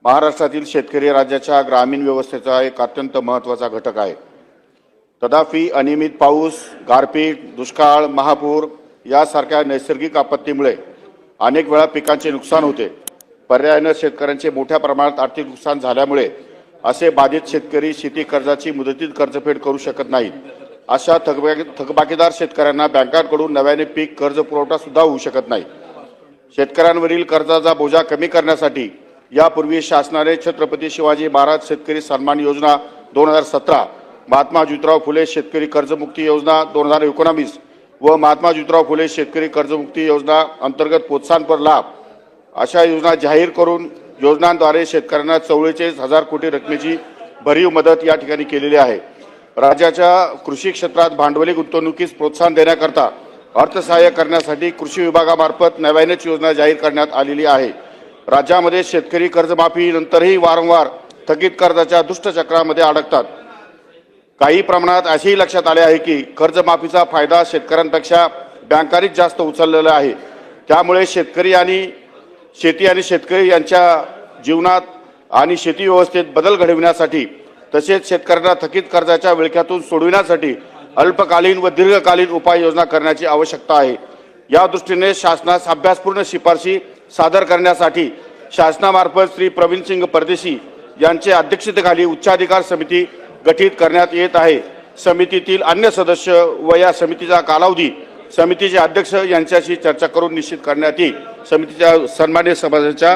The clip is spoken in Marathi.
महाराष्ट्रातील शेतकरी राज्याच्या ग्रामीण व्यवस्थेचा एक अत्यंत महत्त्वाचा घटक आहे। तथापि अनियमित पाऊस, गारपीट, दुष्काळ, महापूर यासारख्या नैसर्गिक आपत्तीमुळे अनेक वेळा पिकांचे नुकसान होते। पर्यायाने शेतकऱ्यांचे मोठ्या प्रमाणात आर्थिक नुकसान झाल्यामुळे असे बाधित शेतकरी शेती कर्जाची मुदतीत कर्जफेड करू शकत नाहीत। अशा थकबाकीदार शेतकऱ्यांना बँकांकडून नव्याने पीक कर्ज पुरवठा सुद्धा होऊ शकत नाही। शेतकऱ्यांवरील कर्जाचा बोजा कमी करण्यासाठी यापूर्वी शासनाने छत्रपती शिवाजी महाराज शेतकरी सन्मान योजना 2017, महात्मा ज्योतिराव फुले शेतकरी कर्जमुक्ती योजना 2019 व महात्मा ज्योतिराव फुले शेतकरी कर्जमुक्ती योजना अंतर्गत प्रोत्साहनपर लाभ अशा योजना जाहीर करून योजनांद्वारे शेतकऱ्यांना 44,000 कोटी रकमेची भरीव मदत या ठिकाणी केलेली आहे। राज्याच्या कृषी क्षेत्रात भांडवली गुंतवणुकीस प्रोत्साहन देण्याकरता अर्थसहाय्य करण्यासाठी कृषी विभागामार्फत नव्यानेच योजना जाहीर करण्यात आलेली आहे। राज्यामध्ये शेतकरी कर्जमाफी नंतरही वारंवार थकीत कर्जाच्या दुष्टचक्रामध्ये अडकतात। काही प्रमाणात असेही लक्षात आले आहे की कर्जमाफीचा फायदा शेतकऱ्यांपेक्षा बँकांनीच जास्त उचललेला आहे। त्यामुळे शेतकरी आणि शेतकरी यांच्या जीवनात आणि शेती व्यवस्थेत बदल घडविण्यासाठी तसेच शेतकऱ्यांना थकीत कर्जाच्या विळख्यातून सोडविण्यासाठी अल्पकालीन व दीर्घकालीन उपाययोजना करण्याची आवश्यकता आहे। या दृष्टीने शासनास अभ्यासपूर्ण शिफारशी सादर करण्यासाठी शासनामार्फत श्री प्रवीणसिंग परदेशी यांच्या अध्यक्षतेखाली उच्चाधिकार समिती गठीत करण्यात येत आहे। समितीतील अन्य सदस्य व या समितीचा कालावधी समितीचे अध्यक्ष यांच्याशी चर्चा करून निश्चित करण्यात येईल। समितीच्या सन्माननीय सभासदांच्या